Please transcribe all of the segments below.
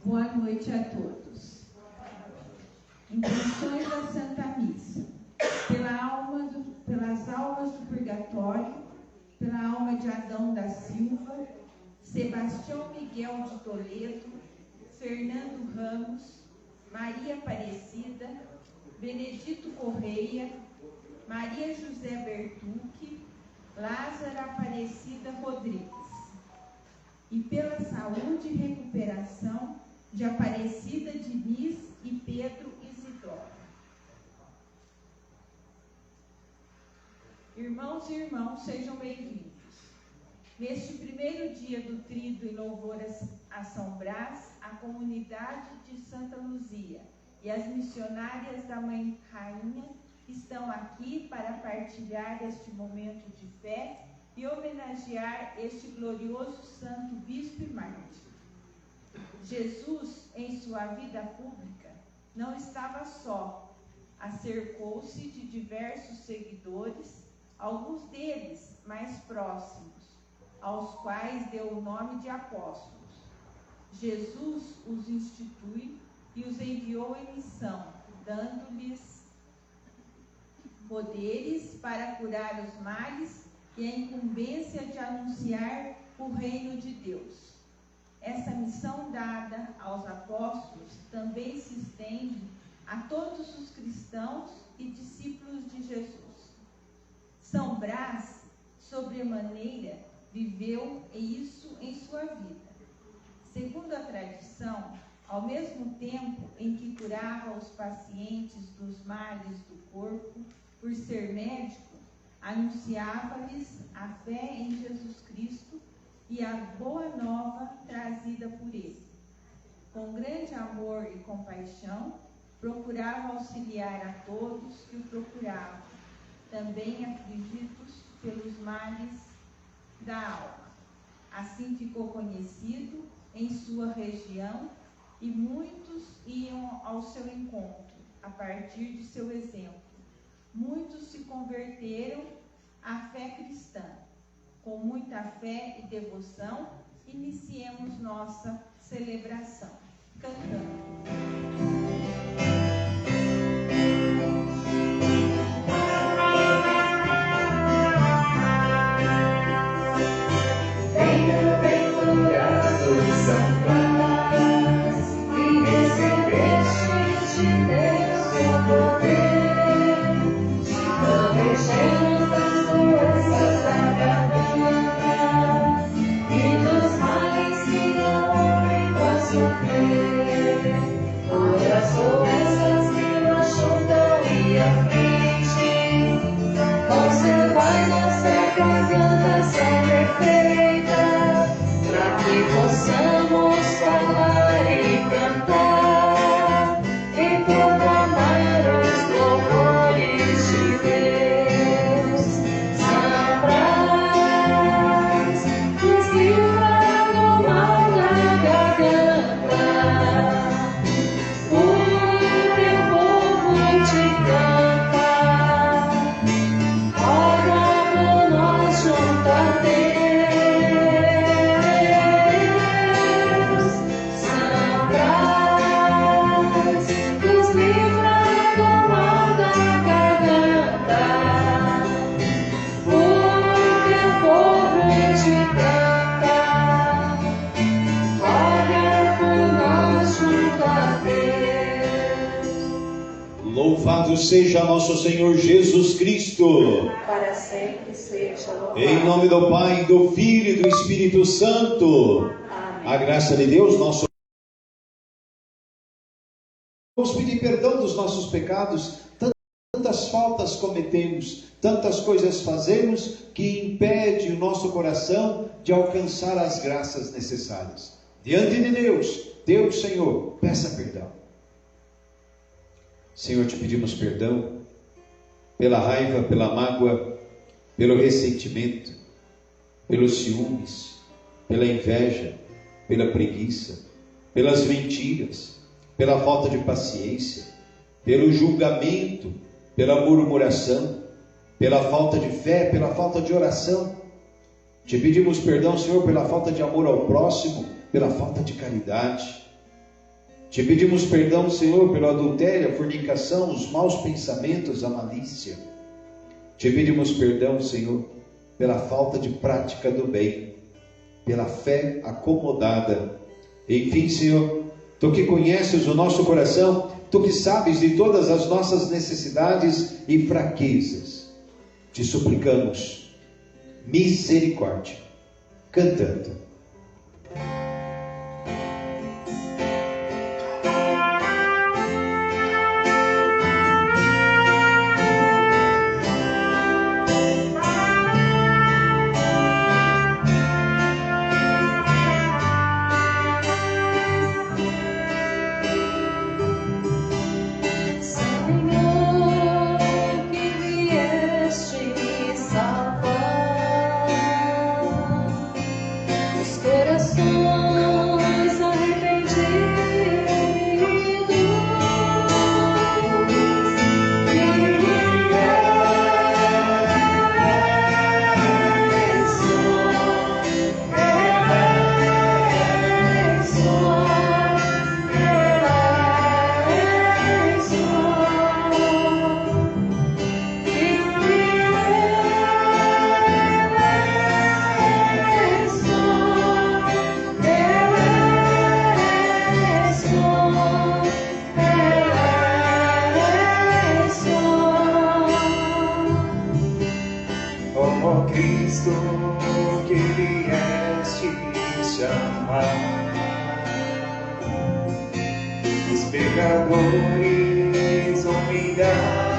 Boa noite a todos. Intenções da Santa Missa. Pelas almas do purgatório, pela alma de Adão da Silva, Sebastião Miguel de Toledo, Fernando Ramos, Maria Aparecida, Benedito Correia, Maria José Bertucci, Lázara Aparecida Rodrigues. E pela saúde e recuperação de Aparecida Diniz e Pedro Isidoro. Irmãos e irmãs, sejam bem-vindos. Neste primeiro dia do Tríduo em louvor a São Brás, a comunidade de Santa Luzia e as missionárias da Mãe Rainha estão aqui para partilhar este momento de fé e homenagear este glorioso santo bispo e mártir. Jesus, em sua vida pública, não estava só, acercou-se de diversos seguidores, alguns deles mais próximos, aos quais deu o nome de apóstolos. Jesus os institui e os enviou em missão, dando-lhes poderes para curar os males e a incumbência de anunciar o reino de Deus. Essa missão dada aos apóstolos também se estende a todos os cristãos e discípulos de Jesus. São Brás, sobremaneira, viveu isso em sua vida. Segundo a tradição, ao mesmo tempo em que curava os pacientes dos males do corpo, por ser médico, anunciava-lhes a fé em Jesus Cristo e a boa nova trazida por ele. Com grande amor e compaixão, procurava auxiliar a todos que o procuravam, também afligidos pelos males da alma. Assim ficou conhecido em sua região e muitos iam ao seu encontro a partir de seu exemplo. Muitos se converteram à fé cristã. Com muita fé e devoção, iniciemos nossa celebração, cantando. Louvado seja nosso Senhor Jesus Cristo. Para sempre seja louvado. Em nome do Pai, do Filho e do Espírito Santo. Amém. A graça de Deus, nosso... Vamos pedir perdão dos nossos pecados. Tantas faltas cometemos, tantas coisas fazemos que impede o nosso coração de alcançar as graças necessárias. Diante de Deus, Senhor, peça perdão. Senhor, te pedimos perdão pela raiva, pela mágoa, pelo ressentimento, pelos ciúmes, pela inveja, pela preguiça, pelas mentiras, pela falta de paciência, pelo julgamento, pela murmuração, pela falta de fé, pela falta de oração. Te pedimos perdão, Senhor, pela falta de amor ao próximo, pela falta de caridade. Te pedimos perdão, Senhor, pelo adultério, a fornicação, os maus pensamentos, a malícia. Te pedimos perdão, Senhor, pela falta de prática do bem, pela fé acomodada. Enfim, Senhor, Tu que conheces o nosso coração, Tu que sabes de todas as nossas necessidades e fraquezas, te suplicamos misericórdia, cantando. Pecadores humilhados,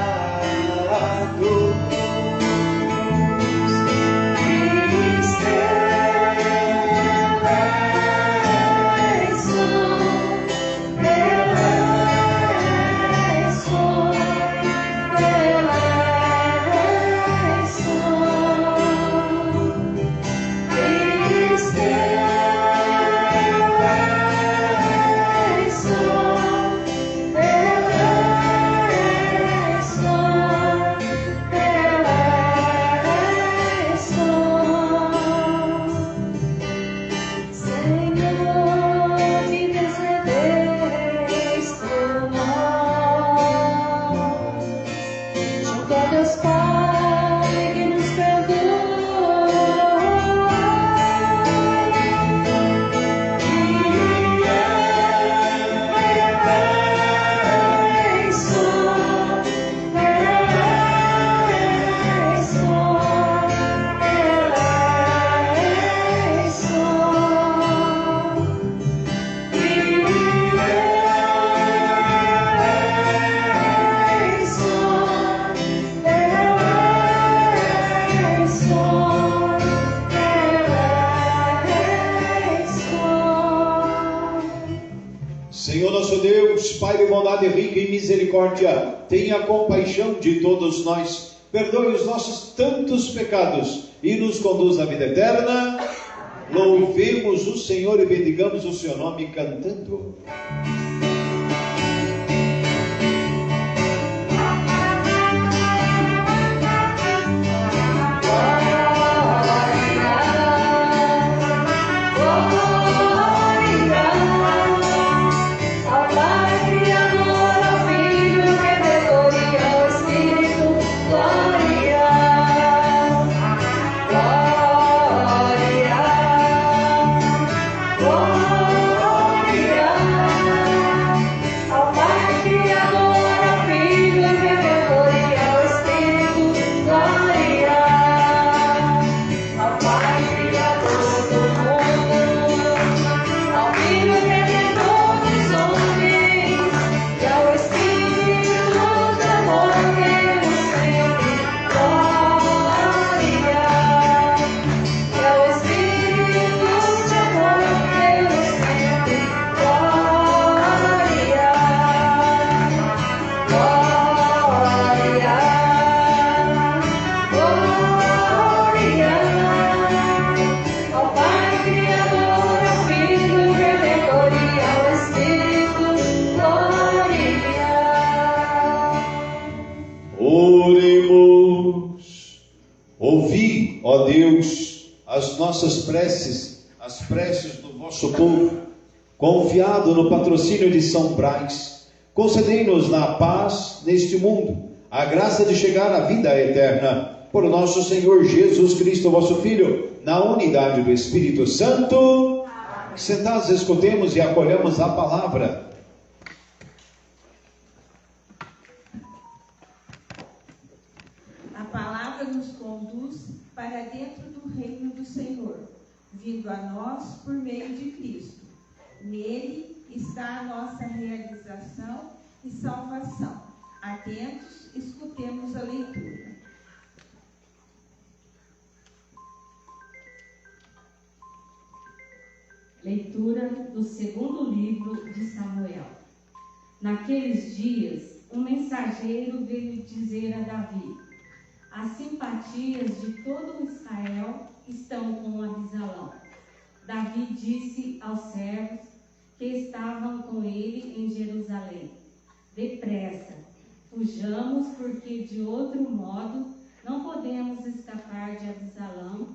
Pai de bondade rica em misericórdia, tenha compaixão de todos nós, perdoe os nossos tantos pecados e nos conduz à vida eterna. Louvemos o Senhor e bendigamos o seu nome cantando. Ouvi, ó Deus, as nossas preces, as preces do vosso povo, confiado no patrocínio de São Brás, concedei-nos na paz neste mundo a graça de chegar à vida eterna. Por nosso Senhor Jesus Cristo, vosso Filho, na unidade do Espírito Santo. Amém. Sentados, escutemos e acolhamos a palavra. A palavra nos conduz para dentro do reino do Senhor, vindo a nós por meio de Cristo. Nele está a nossa realização e salvação. Atentos, escutemos a leitura. Leitura do segundo livro de Samuel. Naqueles dias, um mensageiro veio dizer a Davi: as simpatias de todo Israel estão com Absalão. Davi disse aos servos que estavam com ele em Jerusalém: depressa, fujamos, porque de outro modo não podemos escapar de Absalão.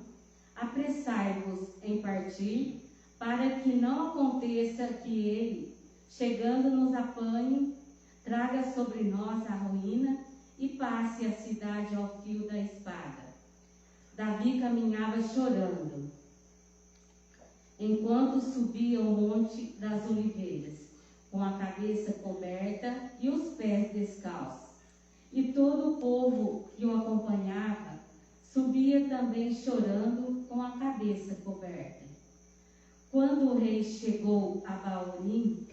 Apressai-vos em partir, para que não aconteça que ele, chegando, nos apanhe, traga sobre nós a ruína e passe a cidade ao fio da espada. Davi caminhava chorando, enquanto subia o monte das oliveiras, com a cabeça coberta e os pés descalços. E todo o povo que o acompanhava subia também chorando, com a cabeça coberta. Quando o rei chegou a Baorim,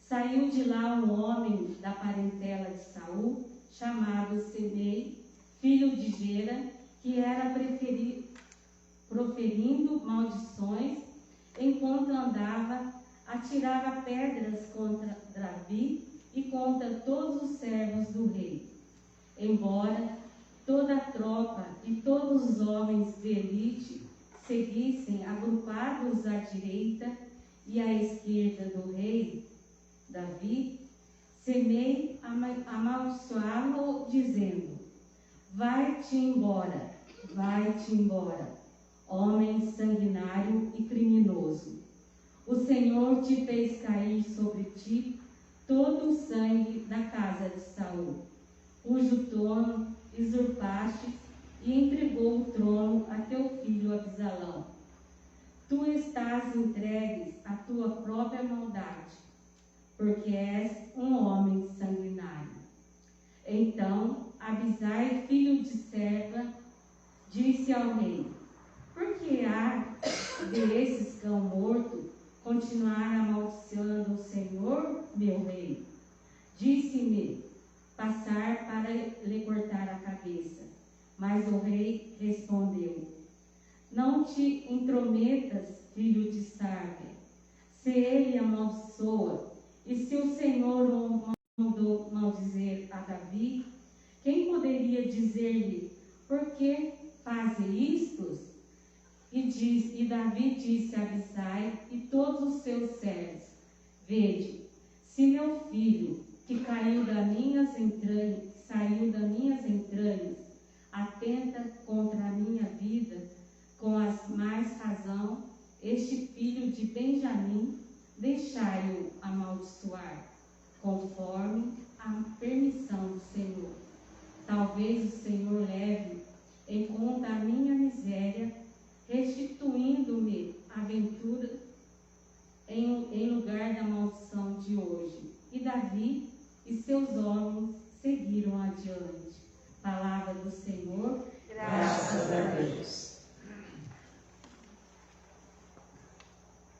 saiu de lá um homem da parentela de Saul, chamado Semei, filho de Gera, que era proferindo maldições, enquanto andava, atirava pedras contra Davi e contra todos os servos do rei. Embora toda a tropa e todos os homens de elite seguissem agrupados à direita e à esquerda do rei Davi, Semei amaldiçoava-o, dizendo: vai-te embora, homem sanguinário e criminoso. O Senhor te fez cair sobre ti todo o sangue da casa de Saul, cujo trono usurpaste, e entregou o trono a teu filho Absalão. Tu estás entregue à tua própria maldade, porque és um homem sanguinário. Então Abisai, filho de Serva, disse ao rei: por que há desses cão morto continuar amaldiçoando o Senhor, meu rei? Disse-me passar para lhe cortar a cabeça. Mas o rei respondeu: não te intrometas, filho de Sarve. Se ele amaldiçoa, e se o Senhor o mandou maldizer a Davi, quem poderia dizer-lhe: por que faz isto? E Davi disse a Abisai e todos os seus servos: vede, se meu filho, que saiu das minhas entranhas, atenta contra a minha vida, com as mais razão, este filho de Benjamim, deixai-o amaldiçoar, conforme a permissão do Senhor. Talvez o Senhor leve em conta a minha miséria, restituindo-me a ventura em lugar da maldição de hoje. E Davi e seus homens seguiram adiante. Palavra do Senhor. Graças a Deus.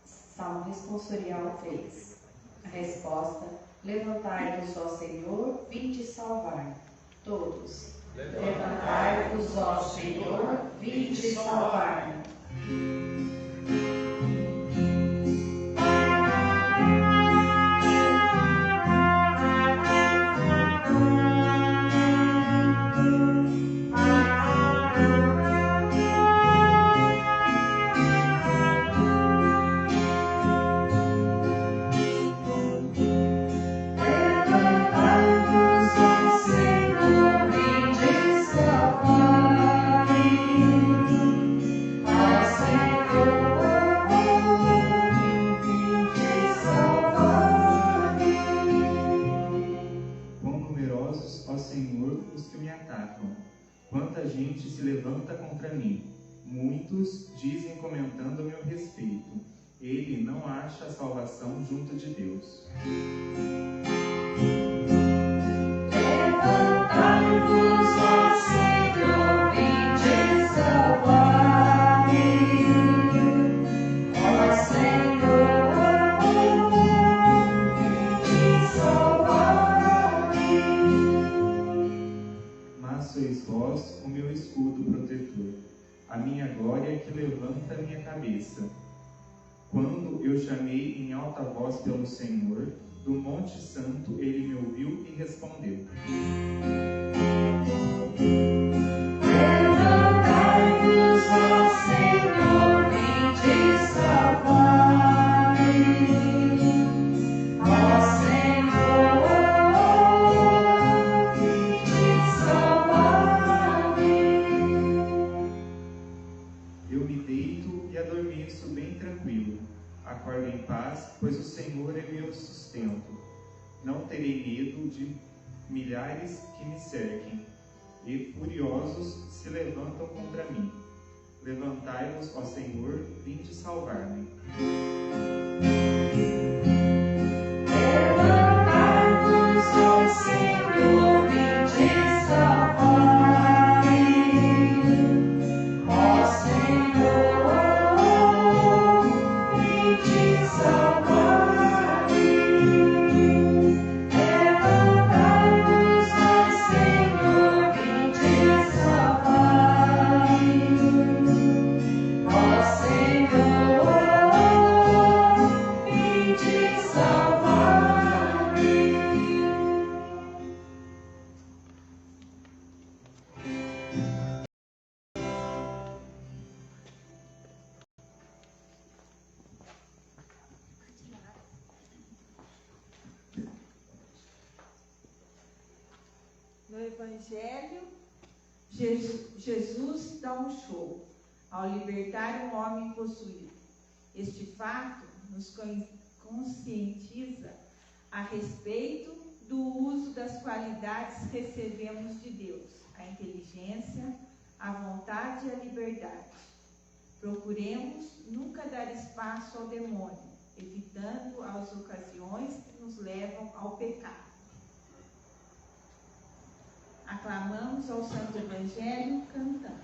Salmo responsorial 3. A resposta: levantai-vos, ó Senhor, vinde salvar. Todos. Levantai-vos, ó Senhor, vinde salvar. Senhor. acha a salvação junto de Deus. Levantai-vos, ó Senhor, vinde salvar-me. Ó Senhor, vinde salvar-me. Mas sois vós o meu escudo protetor, a minha glória que levanta a minha cabeça. Quando eu chamei em alta voz pelo Senhor, do Monte Santo ele me ouviu e respondeu. Levantai-vos, ó Senhor, vinde salvar-me. Ó Senhor, vinde salvar-me. Eu me deito e adormeço bem tranquilo. Acordo em paz, pois o Senhor é meu sustento. Não terei medo de milhares que me cerquem, e furiosos se levantam contra mim. Levantai-vos, ó Senhor, vinde salvar-me. Levantai-vos, ó Senhor, vinde salvar-me. Ó Senhor, vinde salvar-me. Levantai-vos, ó Senhor, vinde salvar-me. Ó Senhor, vinde salvar-me. No Evangelho, Jesus dá um show ao libertar um homem possuído. Este fato nos conscientiza a respeito do uso das qualidades que recebemos de Deus, a inteligência, a vontade e a liberdade. Procuremos nunca dar espaço ao demônio, evitando as ocasiões que nos levam ao pecado. Aclamamos ao Santo Evangelho cantando.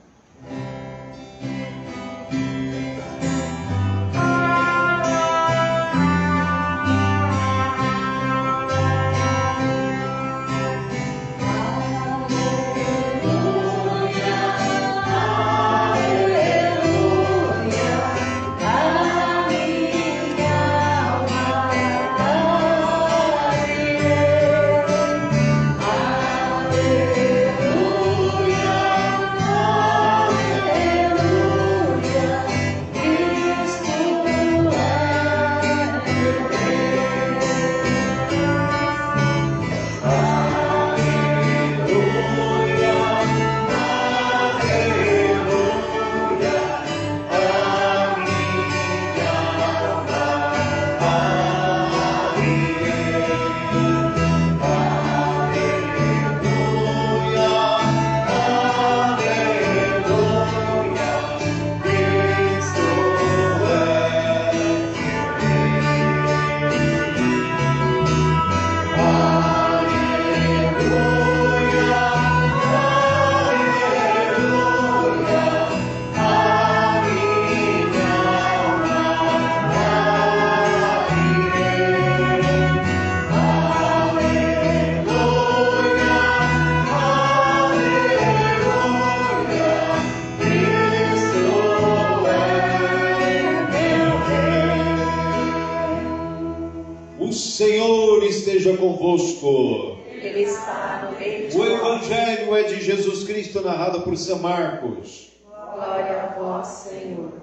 Senhor esteja convosco. Ele está no meio de O nós. Evangelho é de Jesus Cristo, narrado por São Marcos. Glória a vós, Senhor.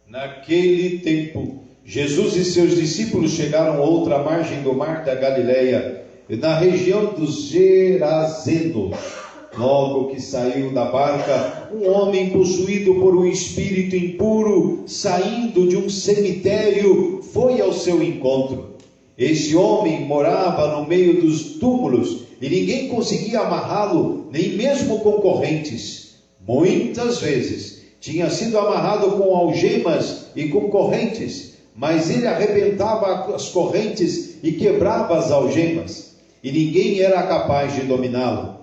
Naquele tempo, Jesus e seus discípulos chegaram a outra margem do mar da Galileia, na região dos Gerazenos. Logo que saiu da barca, um homem possuído por um espírito impuro, saindo de um cemitério, foi ao seu encontro. Esse homem morava no meio dos túmulos e ninguém conseguia amarrá-lo, nem mesmo com correntes. Muitas vezes tinha sido amarrado com algemas e com correntes, mas ele arrebentava as correntes e quebrava as algemas, e ninguém era capaz de dominá-lo.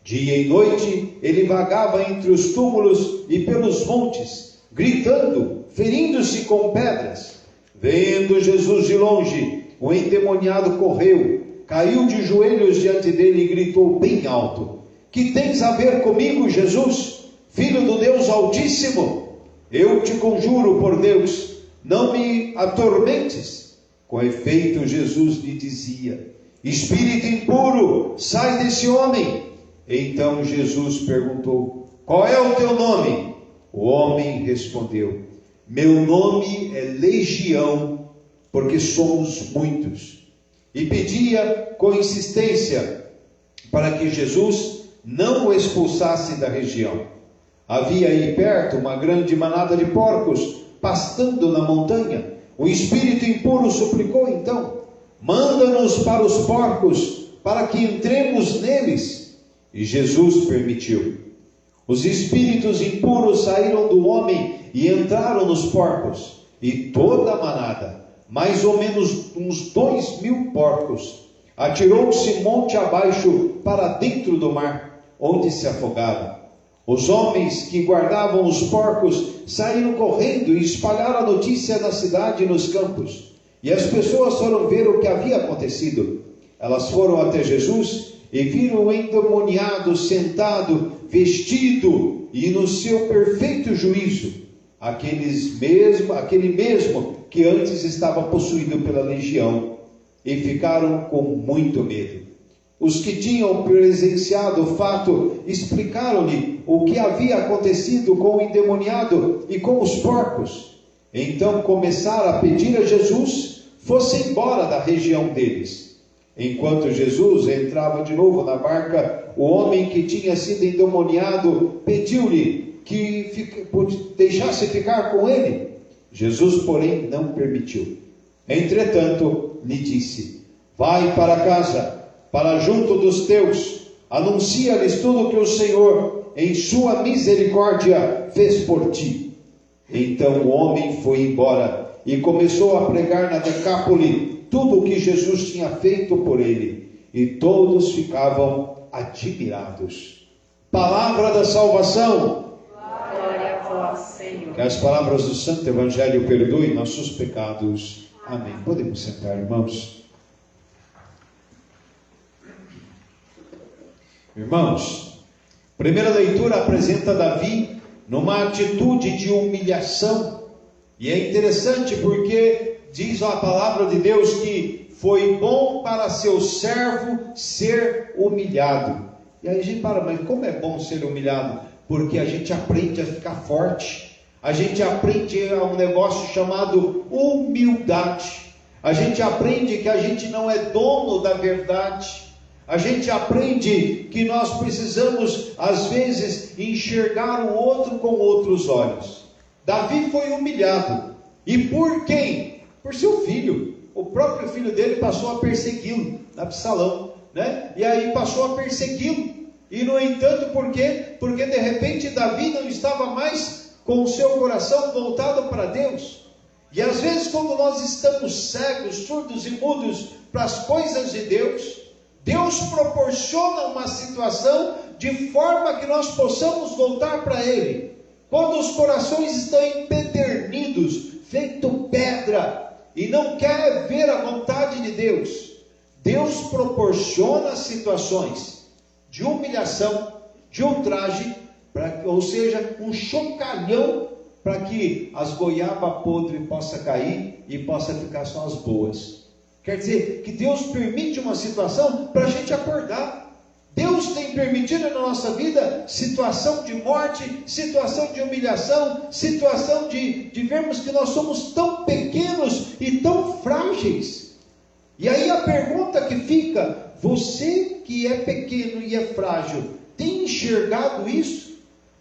Dia e noite ele vagava entre os túmulos e pelos montes, gritando, ferindo-se com pedras. Vendo Jesus de longe, o endemoniado correu, caiu de joelhos diante dele e gritou bem alto: que tens a ver comigo, Jesus, Filho do Deus Altíssimo? Eu te conjuro por Deus, não me atormentes. Com efeito, Jesus lhe dizia: espírito impuro, sai desse homem. Então Jesus perguntou: qual é o teu nome? O homem respondeu: meu nome é Legião, porque somos muitos. E pedia com insistência para que Jesus não o expulsasse da região. Havia aí perto uma grande manada de porcos pastando na montanha. O espírito impuro suplicou então: manda-nos para os porcos, para que entremos neles. E Jesus permitiu. Os espíritos impuros saíram do homem e entraram nos porcos, e toda a manada, mais ou menos uns 2.000 porcos, atirou-se monte abaixo para dentro do mar, onde se afogaram. Os homens que guardavam os porcos saíram correndo e espalharam a notícia na cidade e nos campos. E as pessoas foram ver o que havia acontecido. Elas foram até Jesus e viram o endemoniado sentado, vestido e no seu perfeito juízo, aquele mesmo que antes estava possuído pela legião, e ficaram com muito medo. Os que tinham presenciado o fato explicaram-lhe o que havia acontecido com o endemoniado e com os porcos. Então começaram a pedir a Jesus fosse embora da região deles. Enquanto Jesus entrava de novo na barca, o homem que tinha sido endemoniado pediu-lhe que deixasse ficar com ele. Jesus, porém, não permitiu. Entretanto, lhe disse: vai para casa, para junto dos teus, anuncia-lhes tudo o que o Senhor, em sua misericórdia, fez por ti. Então o homem foi embora e começou a pregar na Decápole tudo o que Jesus tinha feito por ele, e todos ficavam admirados. Palavra da salvação. Glória a vós, Senhor. Que as palavras do Santo Evangelho perdoem nossos pecados. Amém. Podemos sentar, irmãos. Irmãos, primeira leitura apresenta Davi numa atitude de humilhação. E é interessante porque diz a palavra de Deus que foi bom para seu servo ser humilhado. E aí a gente para, mas como é bom ser humilhado? Porque a gente aprende a ficar forte. A gente aprende a um negócio chamado humildade. A gente aprende que a gente não é dono da verdade. A gente aprende que nós precisamos, às vezes, enxergar o outro com outros olhos. Davi foi humilhado. E por quem? Por seu filho. O próprio filho dele passou a persegui-lo, Absalão, né? E aí passou a persegui-lo. E no entanto, por quê? Porque de repente Davi não estava mais com o seu coração voltado para Deus. E às vezes quando nós estamos cegos, surdos e mudos para as coisas de Deus, Deus proporciona uma situação de forma que nós possamos voltar para Ele. Quando os corações estão empedernidos, feito pedra, e não quer ver a vontade de Deus, Deus proporciona situações de humilhação, de ultraje, ou seja, um chocalhão, para que as goiabas podres possam cair e possa ficar só as boas. Quer dizer, que Deus permite uma situação para a gente acordar. Deus tem permitido na nossa vida situação de morte, situação de humilhação, situação de vermos que nós somos tão pequenos e tão frágeis. E aí a pergunta que fica: você que é pequeno e é frágil, tem enxergado isso?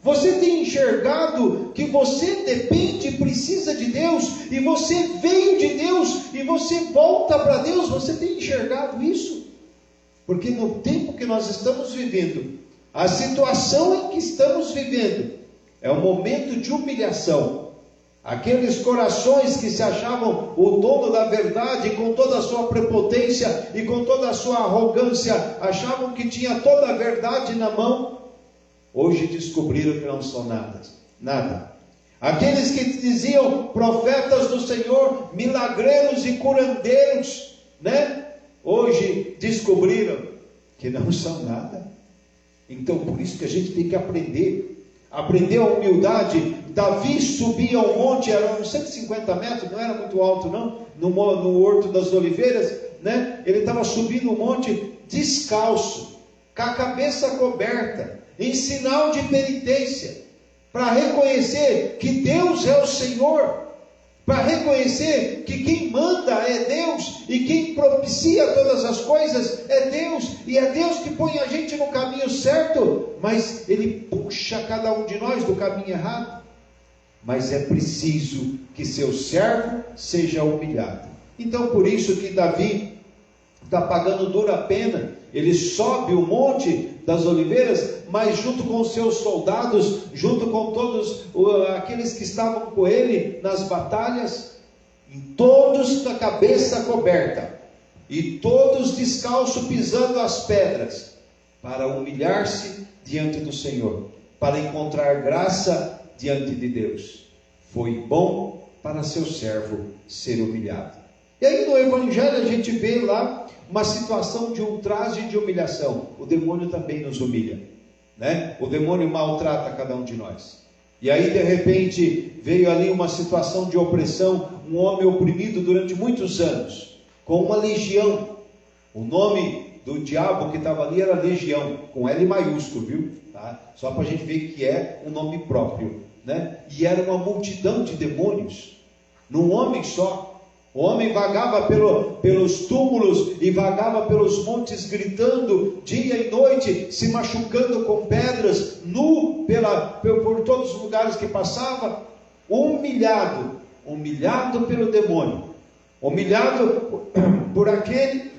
Você tem enxergado que você depende e precisa de Deus, e você veio de Deus, e você volta para Deus? Você tem enxergado isso? Porque no tempo que nós estamos vivendo, a situação em que estamos vivendo, é um momento de humilhação. Aqueles corações que se achavam o dono da verdade, com toda a sua prepotência e com toda a sua arrogância, achavam que tinha toda a verdade na mão, hoje descobriram que não são nada. Aqueles que diziam profetas do Senhor, milagreiros e curandeiros, né? Hoje descobriram que não são nada. Então por isso que a gente tem que aprender a humildade. Davi subia ao monte, eram 150 metros, não era muito alto não, no Horto das Oliveiras, né? Ele estava subindo o monte descalço, com a cabeça coberta, em sinal de penitência, para reconhecer que Deus é o Senhor, para reconhecer que quem manda é Deus, e quem propicia todas as coisas é Deus, e é Deus que põe a gente no caminho certo, mas Ele puxa cada um de nós do caminho errado. Mas é preciso que seu servo seja humilhado. Então por isso que Davi está pagando dura pena. Ele sobe o monte das oliveiras, mas junto com os seus soldados, junto com todos aqueles que estavam com ele nas batalhas, todos com a cabeça coberta, e todos descalços pisando as pedras, para humilhar-se diante do Senhor, para encontrar graça diante de Deus. Foi bom para seu servo ser humilhado. E aí no Evangelho a gente vê lá uma situação de ultraje e de humilhação. O demônio também nos humilha, né? O demônio maltrata cada um de nós. E aí de repente veio ali uma situação de opressão, um homem oprimido durante muitos anos, com uma legião. O nome do diabo que estava ali era Legião, com L maiúsculo, viu? Tá? Só para a gente ver que é um nome próprio, né? E era uma multidão de demônios, num homem só. O homem vagava pelos túmulos e vagava pelos montes gritando dia e noite, se machucando com pedras, nu por todos os lugares que passava, humilhado pelo demônio, humilhado por aquele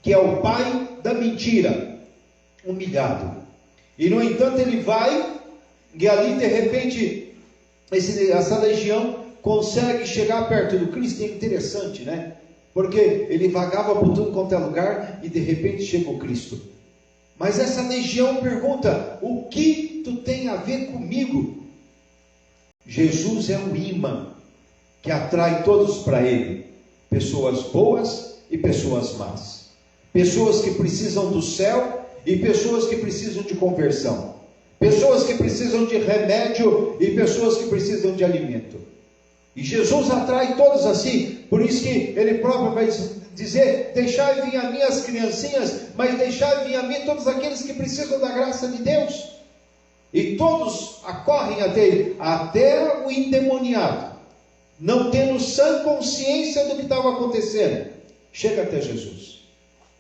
que é o pai da mentira, humilhado. E no entanto ele vai, e ali de repente essa legião consegue chegar perto do Cristo. É interessante, né? Porque ele vagava por tudo quanto é lugar e de repente chega o Cristo. Mas essa legião pergunta: o que tu tem a ver comigo? Jesus é um imã que atrai todos para ele, pessoas boas e pessoas más, pessoas que precisam do céu e pessoas que precisam de conversão, pessoas que precisam de remédio e pessoas que precisam de alimento. E Jesus atrai todos assim. Por isso que ele próprio vai dizer: deixai vir a mim as criancinhas, mas deixai vir a mim todos aqueles que precisam da graça de Deus. E todos acorrem até ele, até o endemoniado, não tendo sã consciência do que estava acontecendo, chega até Jesus.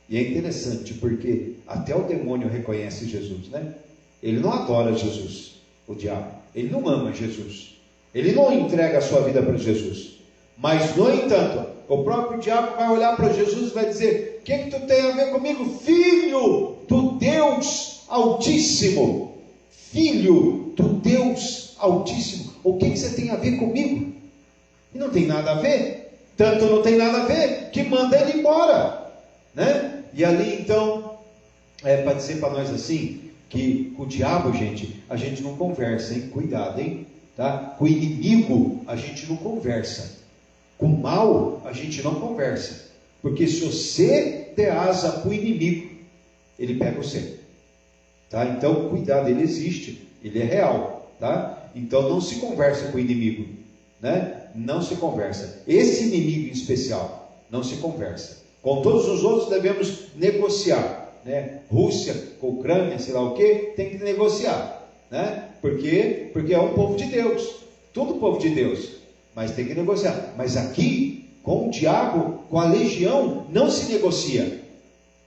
E é interessante porque até o demônio reconhece Jesus, né? Ele não adora Jesus, o diabo. Ele não ama Jesus. Ele não entrega a sua vida para Jesus. Mas, no entanto, o próprio diabo vai olhar para Jesus e vai dizer: o que tu tem a ver comigo? Filho do Deus Altíssimo. Filho do Deus Altíssimo. O que você tem a ver comigo? E não tem nada a ver. Tanto não tem nada a ver que manda ele embora, né? E ali então, para dizer para nós assim, que com o diabo, gente, a gente não conversa, hein? Cuidado, hein? Tá? Com o inimigo a gente não conversa, com o mal a gente não conversa, porque se você der asa para o inimigo, ele pega você, tá? Então cuidado, ele existe, ele é real, tá? Então não se conversa com o inimigo, né? Não se conversa, esse inimigo em especial não se conversa. Com todos os outros devemos negociar, né? Rússia com Ucrânia, sei lá o que, tem que negociar, né? Porque é um povo de Deus, tudo povo de Deus, mas tem que negociar. Mas aqui, com o diabo, com a legião, não se negocia.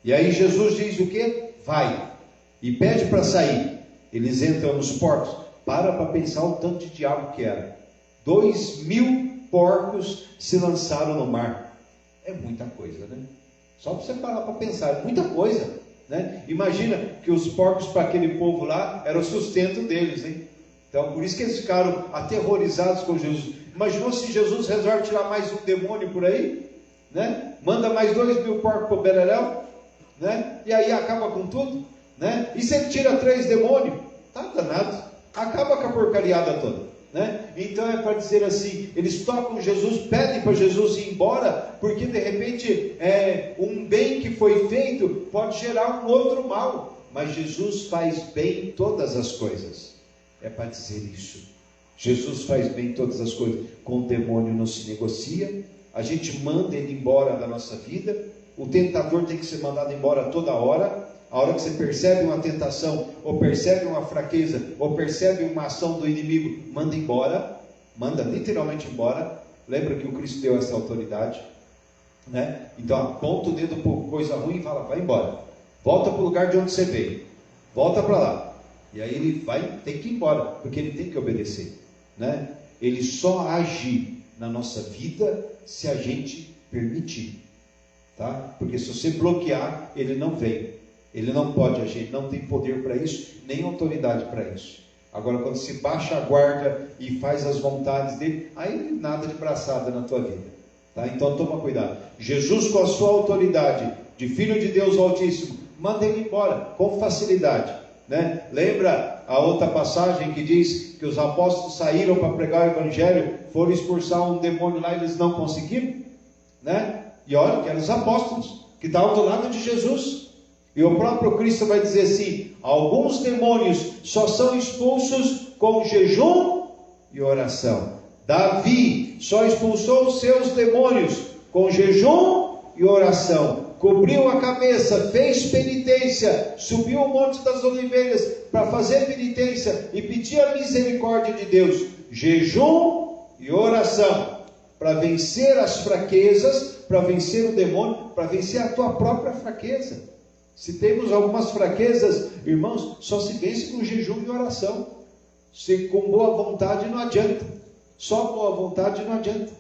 E aí Jesus diz o que? Vai, e pede para sair. Eles entram nos porcos. Para pensar o tanto de diabo que era. 2.000 porcos se lançaram no mar. É muita coisa, né? Só para você parar para pensar, é muita coisa, né? Imagina que os porcos para aquele povo lá era o sustento deles, hein? Então, por isso que eles ficaram aterrorizados com Jesus. Imaginou se Jesus resolve tirar mais um demônio por aí, né? Manda mais 2.000 porcos para o beleléu, né? E aí acaba com tudo, né? E se ele tira 3 demônios? Tá danado, acaba com a porcariada toda, né? Então é para dizer assim, eles tocam Jesus, pedem para Jesus ir embora, porque de repente um bem que foi feito pode gerar um outro mal, mas Jesus faz bem todas as coisas. É para dizer isso. Jesus faz bem todas as coisas. Com o demônio não se negocia. A gente manda ele embora da nossa vida. O tentador tem que ser mandado embora toda hora. A hora que você percebe uma tentação, ou percebe uma fraqueza, ou percebe uma ação do inimigo, manda embora. Manda literalmente embora. Lembra que o Cristo deu essa autoridade, né? Então aponta o dedo por coisa ruim e fala, vai embora. Volta para o lugar de onde você veio. Volta para lá. E aí ele tem que ir embora, porque ele tem que obedecer, né? Ele só age na nossa vida se a gente permitir, tá? Porque se você bloquear, ele não vem, ele não pode agir, ele não tem poder para isso, nem autoridade para isso. Agora, quando se baixa a guarda e faz as vontades dele, aí nada de braçada na tua vida, tá? Então toma cuidado. Jesus, com a sua autoridade de Filho de Deus Altíssimo, manda ele embora com facilidade, né? Lembra a outra passagem que diz que os apóstolos saíram para pregar o evangelho, foram expulsar um demônio lá e eles não conseguiram, né? E olha que eram os apóstolos que estavam do lado de Jesus, e o próprio Cristo vai dizer assim, alguns demônios só são expulsos com jejum e oração. Davi só expulsou os seus demônios com jejum e oração. Cobriu a cabeça, fez penitência, subiu o Monte das Oliveiras para fazer penitência e pedir a misericórdia de Deus. Jejum e oração, para vencer as fraquezas, para vencer o demônio, para vencer a tua própria fraqueza. Se temos algumas fraquezas, irmãos, só se vence com jejum e oração. Se com boa vontade não adianta, só boa vontade não adianta.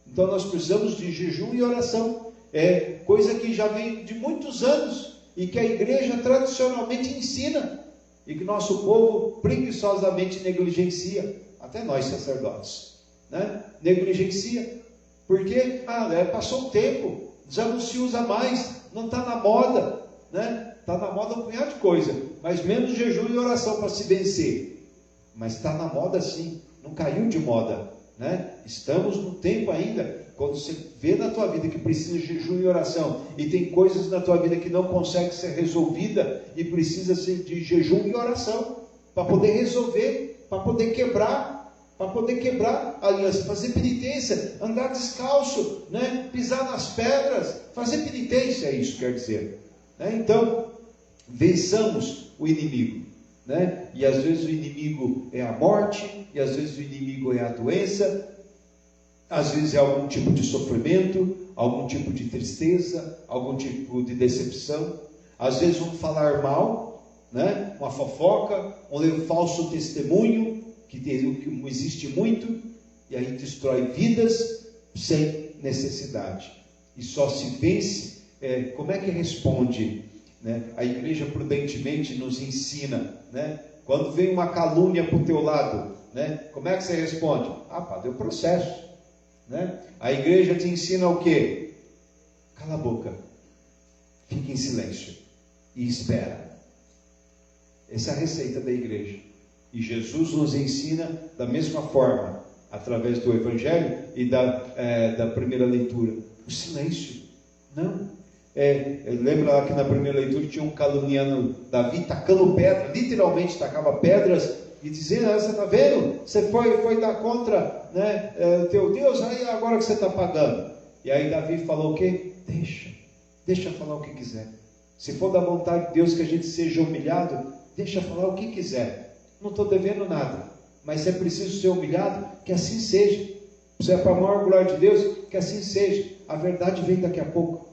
Então nós precisamos de jejum e oração. É coisa que já vem de muitos anos e que a igreja tradicionalmente ensina e que nosso povo preguiçosamente negligencia, até nós sacerdotes, né? Negligencia, porque passou o tempo, já não se usa mais, não está na moda, né? Está na moda um punhado de coisa, mas menos jejum e oração para se vencer, mas está na moda sim, não caiu de moda, né? Estamos no tempo ainda. Quando você vê na tua vida que precisa de jejum e oração, e tem coisas na tua vida que não consegue ser resolvida, e precisa ser de jejum e oração, para poder resolver, para poder quebrar a aliança, fazer penitência, andar descalço, né? Pisar nas pedras, fazer penitência, é isso que quer dizer, né? Então, vençamos o inimigo, né? E às vezes o inimigo é a morte, e às vezes o inimigo é a doença, às vezes é algum tipo de sofrimento, algum tipo de tristeza, algum tipo de decepção, às vezes um falar mal, né? Uma fofoca, um falso testemunho, que existe muito, e aí destrói vidas sem necessidade, e só se vence. Como é que responde, né? A igreja prudentemente nos ensina, né? Quando vem uma calúnia para o teu lado, né? Como é que você responde? Padre, o processo, né? A igreja te ensina o quê? Cala a boca, fique em silêncio e espera. Essa é a receita da igreja, e Jesus nos ensina da mesma forma, através do Evangelho e da primeira leitura, o silêncio. Não, lembra lá que na primeira leitura tinha um caluniando Davi, tacando pedra, literalmente tacava pedras, e dizendo, você está vendo? Você foi dar contra, né, teu Deus, aí agora que você está pagando. E aí Davi falou o quê? Deixa falar o que quiser. Se for da vontade de Deus que a gente seja humilhado, deixa falar o que quiser. Não estou devendo nada, mas se é preciso ser humilhado, que assim seja. Se é para a maior glória de Deus, que assim seja. A verdade vem daqui a pouco.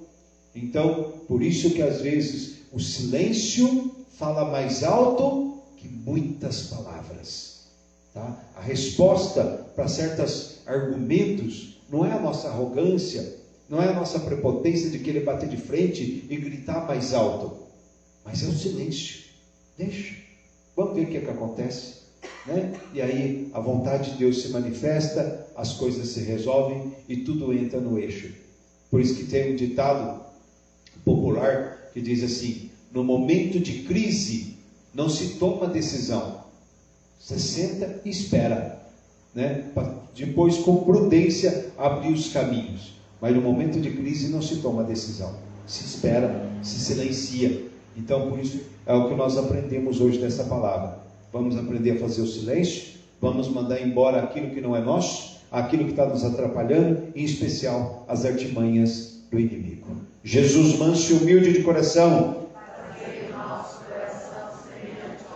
Então, por isso que às vezes o silêncio fala mais alto que muitas palavras, tá? A resposta para certos argumentos não é a nossa arrogância, não é a nossa prepotência de querer bater de frente e gritar mais alto, mas é o silêncio. Deixa, vamos ver o que acontece. né? E aí a vontade de Deus se manifesta, as coisas se resolvem e tudo entra no eixo. Por isso que tem um ditado popular que diz assim: no momento de crise não se toma decisão, você senta e espera, né? Para depois com prudência abrir os caminhos. Mas no momento de crise não se toma decisão, se espera, se silencia. Então por isso é o que nós aprendemos hoje nessa palavra. Vamos aprender a fazer o silêncio, vamos mandar embora aquilo que não é nosso, aquilo que está nos atrapalhando, em especial as artimanhas do inimigo. Jesus, manso e humilde de coração,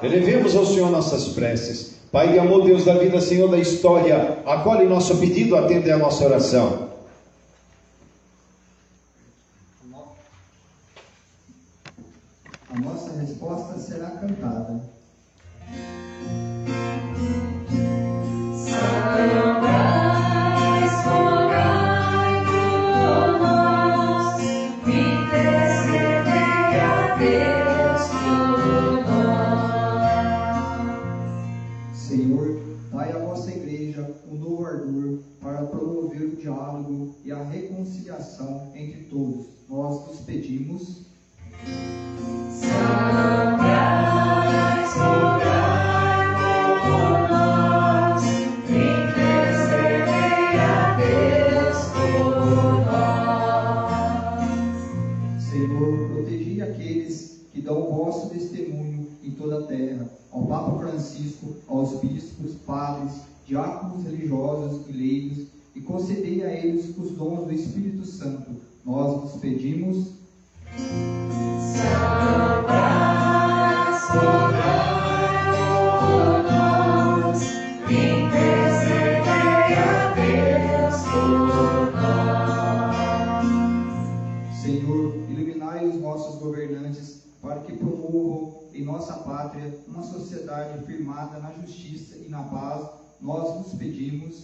elevemos ao Senhor nossas preces. Pai de amor, Deus da vida, Senhor da história, acolhe nosso pedido, atende a nossa oração. A nossa resposta será cantada. Senhor, dai à vossa igreja um novo ardor para promover o diálogo e a reconciliação entre todos. Nós vos pedimos. Senhor, protegi aqueles que dão o vosso testemunho em toda a terra, ao Papa Francisco, aos bispos, padres, diáconos religiosos e leigos, e concedei a eles os dons do Espírito Santo. Nós vos pedimos. Senhor, iluminai os nossos governantes para que promovam em nossa pátria uma sociedade firmada na justiça e na paz. Nós vos pedimos.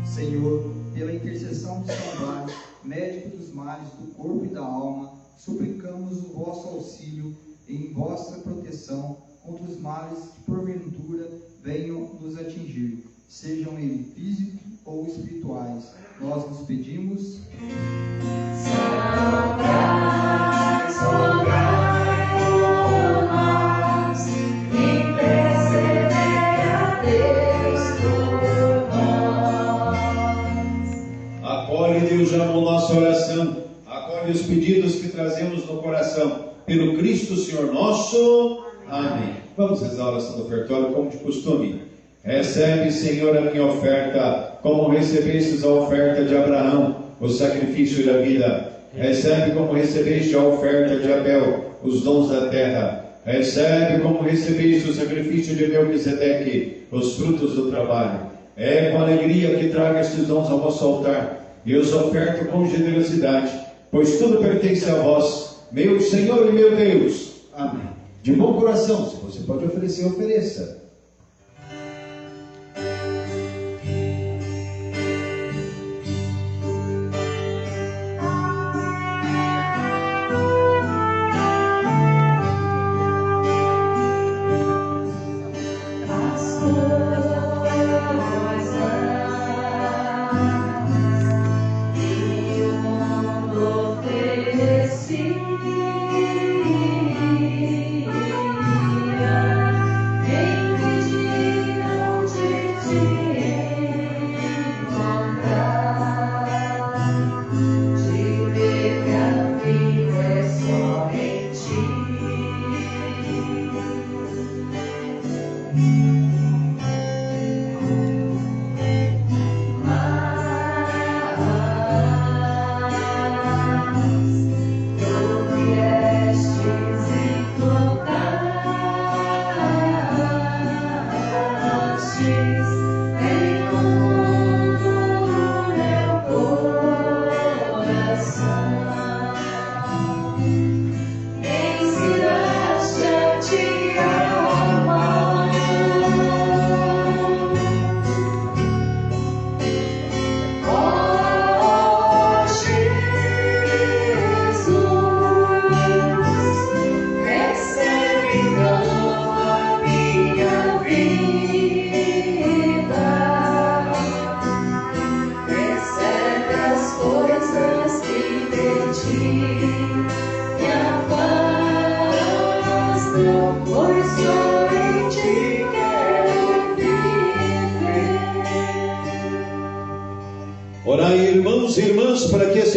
Senhor, pela intercessão de São Brás, médico dos males do corpo e da alma, suplicamos o vosso auxílio em vossa proteção contra os males que porventura venham nos atingir, sejam eles físicos ou espirituais. Nós vos pedimos. Acolhe, Deus, a nossa oração, acolhe os pedidos que trazemos no coração, pelo Cristo Senhor nosso. Amém. Vamos rezar a oração do ofertório como de costume. Recebe, Senhor, a minha oferta, como recebestes a oferta de Abraão, o sacrifício da vida. Recebe como recebeste a oferta de Abel, os dons da terra. Recebe como recebeste o sacrifício de Melquisedeque, os frutos do trabalho. É com alegria que trago estes dons ao vosso altar, e os oferto com generosidade, pois tudo pertence a vós, meu Senhor e meu Deus. Amém. De bom coração, se você pode oferecer, ofereça.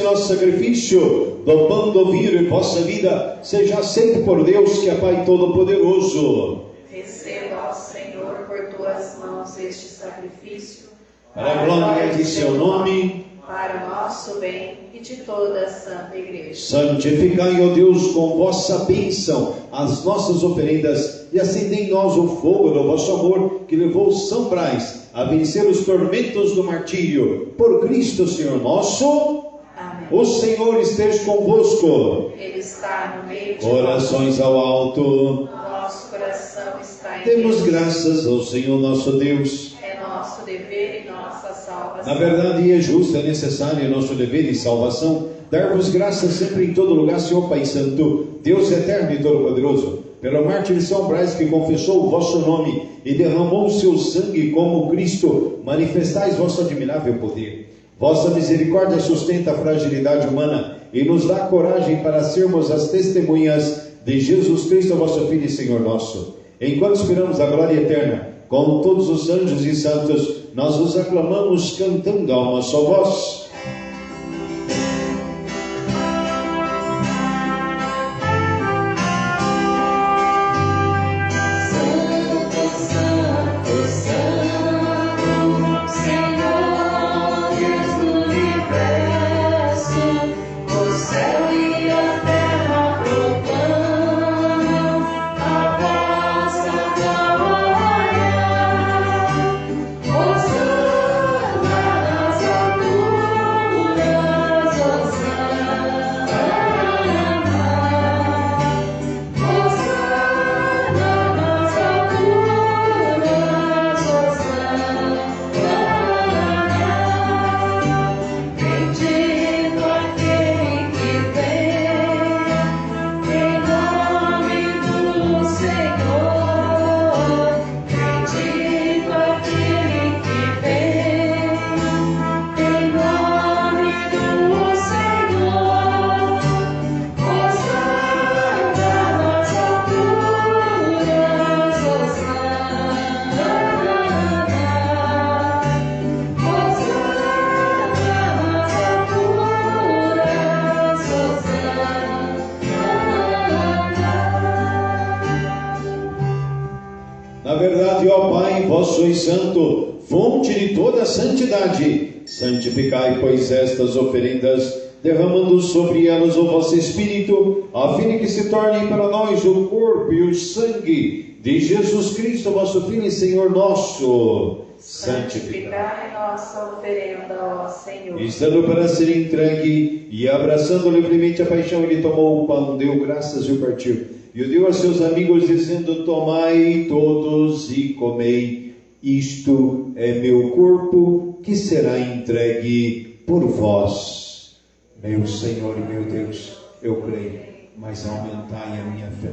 nosso sacrifício do pão do vinho de vossa vida seja aceito por Deus, que é Pai Todo-Poderoso. Receba, ó Senhor, por tuas mãos este sacrifício, Para a glória de seu nome, para o nosso bem e de toda a Santa Igreja. santificai, ó Deus, com vossa bênção as nossas oferendas e acendei em nós o fogo do vosso amor, que levou São Brás a vencer os tormentos do martírio. Por Cristo, Senhor nosso. Amém. O Senhor esteja convosco. Ele está no meio de Corações ao alto. nosso coração está em Demos Deus. graças ao Senhor nosso Deus. É nosso dever e nossa salvação. Na verdade, é justo, é necessário, é nosso dever e salvação dar-vos graças sempre em todo lugar, Senhor Pai Santo, Deus eterno e todo-poderoso, pelo mártir de São Brás, que confessou o vosso nome e derramou o seu sangue como Cristo. Manifestais vosso admirável poder. Vossa misericórdia sustenta a fragilidade humana e nos dá coragem para sermos as testemunhas de Jesus Cristo, vosso Filho e Senhor nosso. Enquanto esperamos a glória eterna, com todos os anjos e santos, nós vos aclamamos cantando a uma só voz. Vós sois santo, fonte de toda santidade. Santificai, pois, estas oferendas, derramando sobre elas o vosso Espírito, a fim de que se tornem para nós o corpo e o sangue de Jesus Cristo, vosso Filho e Senhor nosso. Santificai nossa oferenda, ó Senhor. Estando para ser entregue e abraçando livremente a paixão, ele tomou o pão, deu graças e o partiu. E o deu a seus amigos, dizendo: tomai todos e comei, isto é meu corpo, que será entregue por vós. Meu Senhor e meu Deus, eu creio, mas aumentai a minha fé.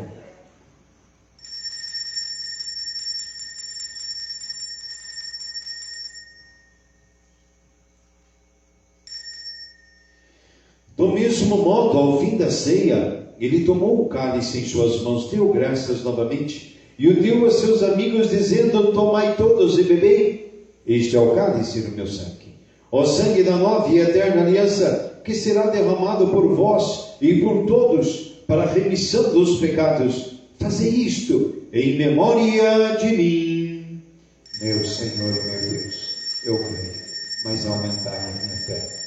Do mesmo modo, ao fim da ceia, ele tomou o cálice em suas mãos, deu graças novamente e o deu a seus amigos, dizendo: tomai todos e bebei, este é o cálice do meu sangue, o sangue da nova e eterna aliança, que será derramado por vós e por todos para a remissão dos pecados. Fazei isto em memória de mim. Meu Senhor e meu Deus, eu creio, mas aumentai a minha fé.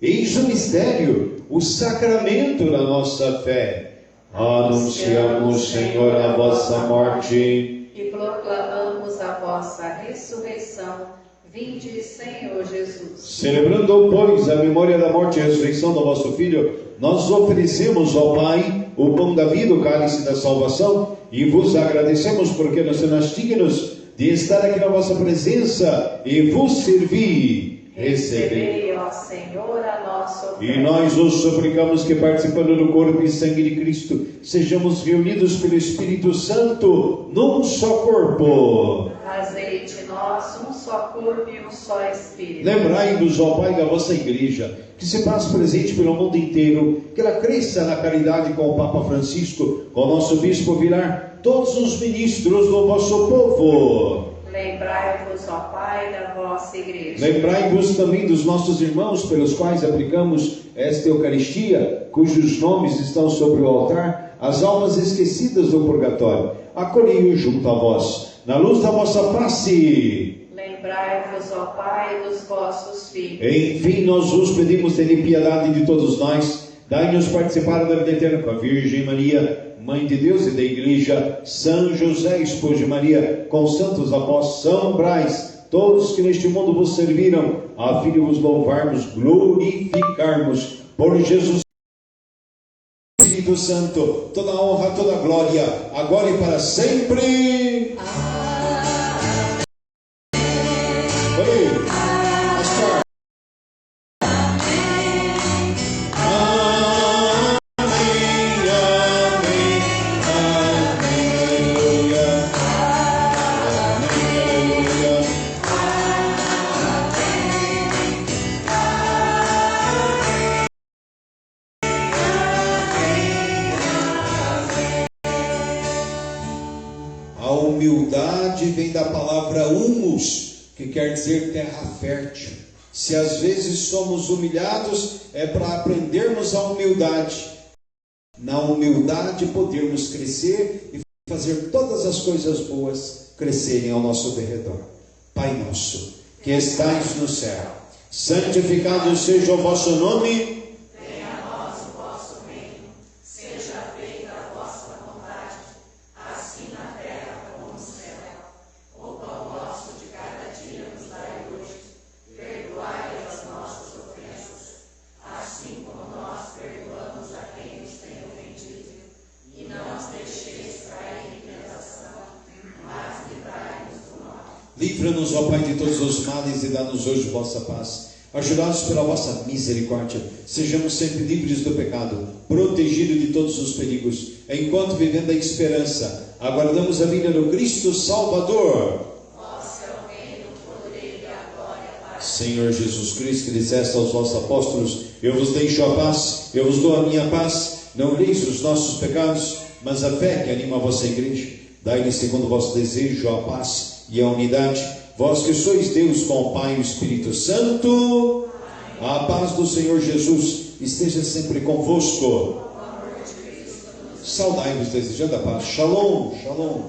Eis o mistério, o sacramento da nossa fé. Anunciamos, Senhor, a vossa morte e proclamamos a vossa ressurreição. Vinde, Senhor Jesus. Celebrando, pois, a memória da morte e ressurreição do vosso Filho, nós oferecemos ao Pai o pão da vida, o cálice da salvação, e vos agradecemos porque nos tornaste dignos de estar aqui na vossa presença e vos servir. Recebei, ó Senhor, a nossa oferta. E nós os suplicamos que, participando do corpo e sangue de Cristo, sejamos reunidos pelo Espírito Santo num só corpo. Fazei de nós um só corpo e um só Espírito. Lembrai-vos, ó Pai, da vossa Igreja, que se faz presente pelo mundo inteiro, que ela cresça na caridade com o Papa Francisco, com o nosso Bispo Vilar, todos os ministros do vosso povo. Lembrai-vos, ó Pai, da vossa Igreja. Lembrai-vos também dos nossos irmãos pelos quais aplicamos esta Eucaristia, cujos nomes estão sobre o altar, as almas esquecidas do purgatório. Acolhei-os junto a vós, na luz da vossa face. Lembrai-vos, ó Pai, dos vossos filhos. Enfim, nós vos pedimos, tende piedade de todos nós, dai-nos participar da vida eterna com a Virgem Maria, Mãe de Deus e da Igreja, São José, esposo de Maria, com santos apóstolos, São Brás, todos que neste mundo vos serviram, a fim de vos louvarmos, glorificarmos por Jesus Espírito Santo, toda honra, toda glória, agora e para sempre. Amém. Humildade vem da palavra humus, que quer dizer terra fértil. Se às vezes somos humilhados, é para aprendermos a humildade. Na humildade podermos crescer e fazer todas as coisas boas crescerem ao nosso derredor. Pai nosso, que estais no céu, santificado seja o vosso nome. Livra-nos, ó Pai, de todos os males e dá-nos hoje vossa paz. Ajudados pela vossa misericórdia, sejamos sempre livres do pecado, protegidos de todos os perigos, enquanto vivendo a esperança, aguardamos a vinda do Cristo Salvador. Vosso é o reino, o poder e a glória para Senhor Jesus Cristo, que disseste aos vossos apóstolos: eu vos deixo a paz, eu vos dou a minha paz. Não leis os nossos pecados, mas a fé que anima a vossa igreja. Dai-lhe segundo o vosso desejo a paz e a unidade, vós que sois Deus com o Pai e o Espírito Santo. A paz do Senhor Jesus esteja sempre convosco. Saudai-vos desejando a paz. Shalom, shalom.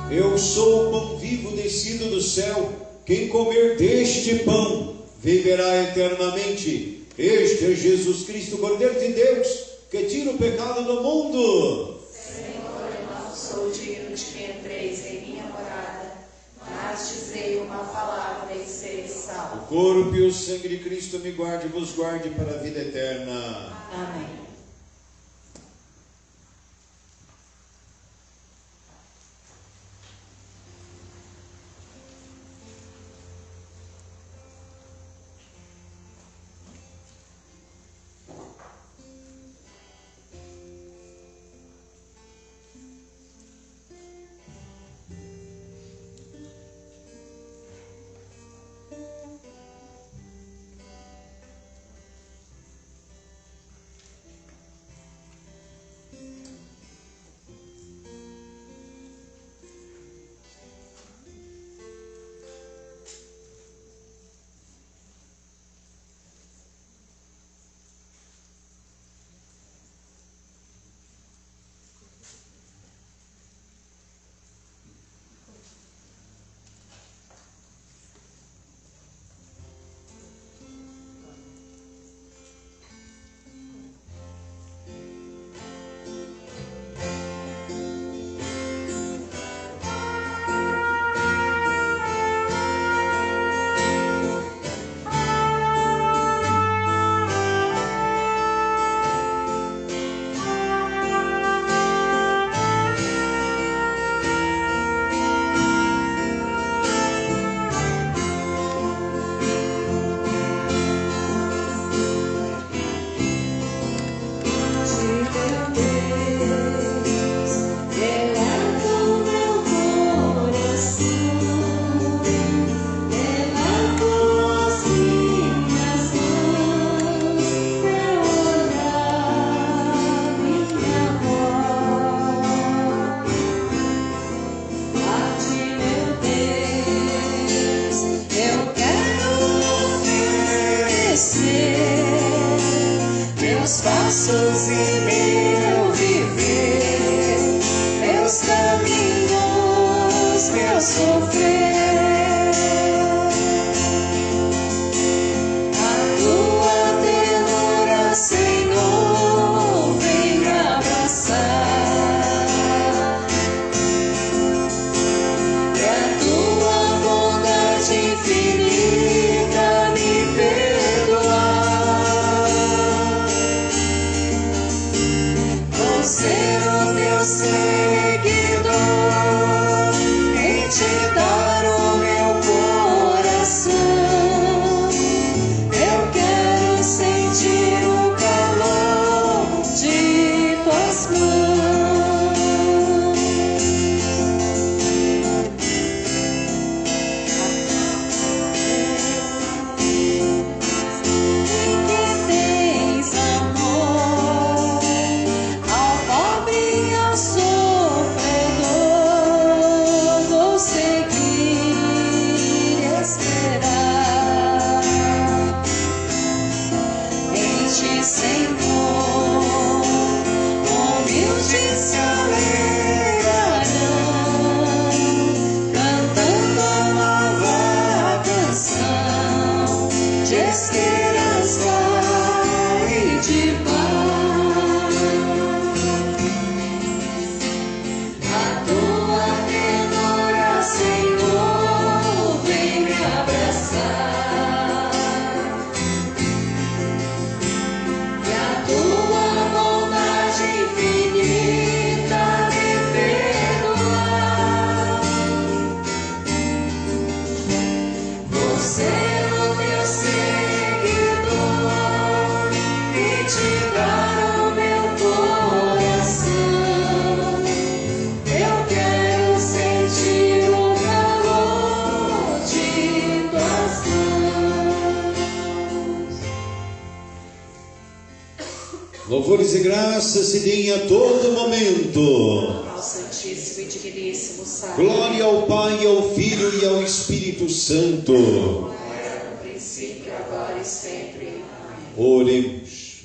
Eu sou o pão vivo descido do céu. Quem comer deste pão viverá eternamente. Este é Jesus Cristo, Cordeiro de Deus, que tira o pecado do mundo. Senhor, eu não sou digno de que entreis em minha morada, mas dizei uma palavra e serei salvo. O corpo e o sangue de Cristo me guarde e vos guarde para a vida eterna. Amém. Louvores e graças se deem a todo momento. Ao Santíssimo e Digníssimo Sacro. Glória ao Pai, ao Filho e ao Espírito Santo. Como era no princípio, agora e sempre. Oremos.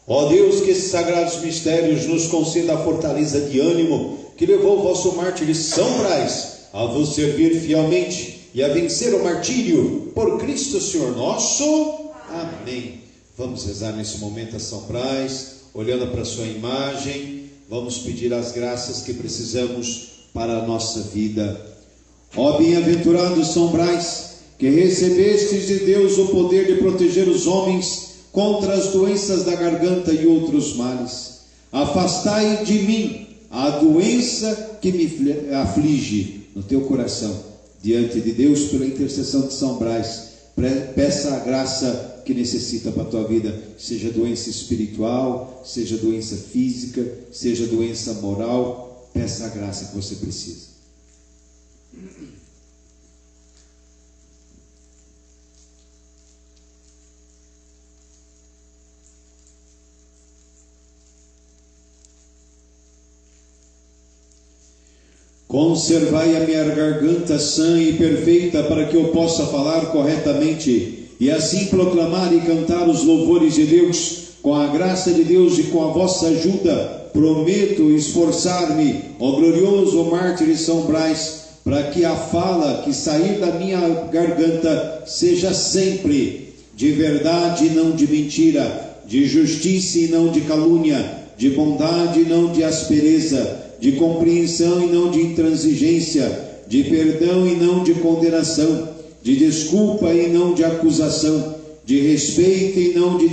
Ó Deus, que esses sagrados mistérios nos conceda a fortaleza de ânimo que levou o vosso mártir São Brás a vos servir fielmente e a vencer o martírio por Cristo Senhor nosso. Amém. Vamos rezar nesse momento a São Brás, olhando para a sua imagem. Vamos pedir as graças que precisamos para a nossa vida. Ó bem-aventurado São Brás, que recebestes de Deus o poder de proteger os homens contra as doenças da garganta e outros males. Afastai de mim a doença que me aflige no teu coração. Diante de Deus, pela intercessão de São Brás, peça a graça que necessita para a tua vida, seja doença espiritual, seja doença física, seja doença moral, peça a graça que você precisa. Conservai a minha garganta sã e perfeita, para que eu possa falar corretamente e assim proclamar e cantar os louvores de Deus. Com a graça de Deus e com a vossa ajuda, prometo esforçar-me, ó glorioso mártir São Brás, para que a fala que sair da minha garganta seja sempre de verdade e não de mentira, de justiça e não de calúnia, de bondade e não de aspereza, de compreensão e não de intransigência, de perdão e não de condenação, de desculpa e não de acusação, de respeito e não de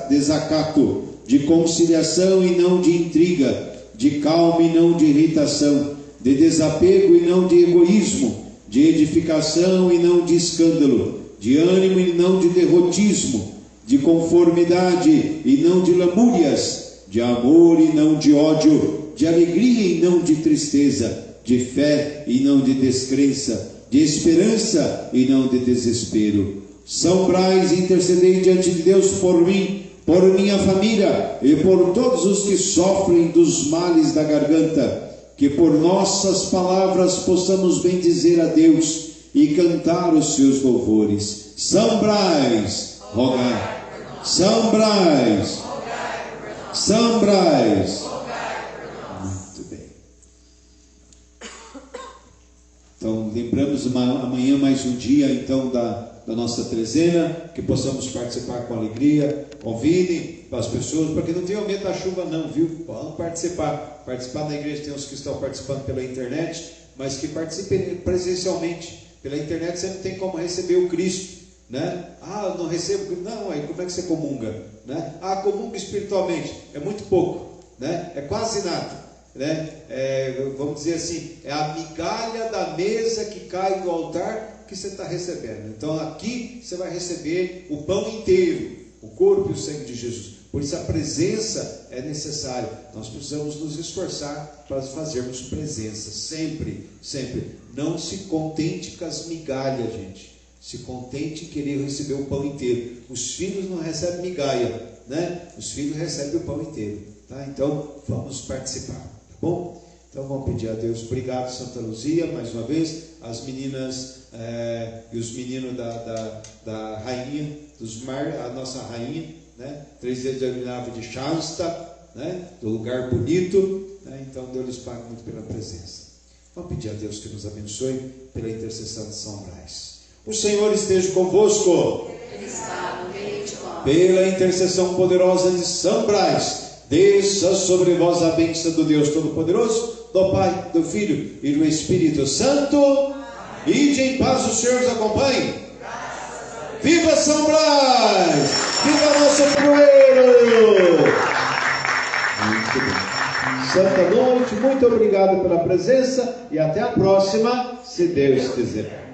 desacato, de conciliação e não de intriga, de calma e não de irritação, de desapego e não de egoísmo, de edificação e não de escândalo, de ânimo e não de derrotismo, de conformidade e não de lamúrias, de amor e não de ódio, de alegria e não de tristeza, de fé e não de descrença, de esperança e não de desespero. São Brás, intercedei diante de Deus por mim, por minha família e por todos os que sofrem dos males da garganta, que por nossas palavras possamos bendizer a Deus e cantar os seus louvores. São Brás, rogai. São Brás, São Brás. Muito bem. Então Então, lembramos amanhã mais um dia, então, da nossa trezena, que possamos participar com alegria. Convidem as pessoas, para que não tenham medo da chuva não, viu? Vão participar. Participar na igreja, tem uns que estão participando pela internet, mas que participem presencialmente. Pela internet você não tem como receber o Cristo, né? Ah, não recebo, não, aí como é que você comunga, né? Ah, comunga espiritualmente, é muito pouco, né? É quase nada, né? Vamos dizer assim, é a migalha da mesa que cai do altar que você está recebendo. Então aqui você vai receber o pão inteiro, o corpo e o sangue de Jesus. Por isso a presença é necessária. Nós precisamos nos esforçar para fazermos presença, sempre, sempre. Não se contente com as migalhas, gente. Se contente em querer receber o pão inteiro. Os filhos não recebem migalha, né? Os filhos recebem o pão inteiro, tá? Então vamos participar, tá bom? Então vamos pedir a Deus. Obrigado, Santa Luzia, mais uma vez. As meninas e os meninos da rainha dos mar, a nossa rainha, né? 3 vezes dominava de Shasta, né? Do lugar bonito, né? Então Deus lhes paga muito pela presença. Vamos pedir a Deus que nos abençoe pela intercessão de São Brás. O Senhor esteja convosco. Ele está no meio de nós. Pela intercessão poderosa de São Brás, desça sobre vós a bênção do Deus Todo-Poderoso, do Pai, do Filho e do Espírito Santo. Ide em paz, o Senhor os acompanhe. Viva São Brás! Viva nosso padroeiro! Muito bem. Santa noite, muito obrigado pela presença e até a próxima, se Deus quiser.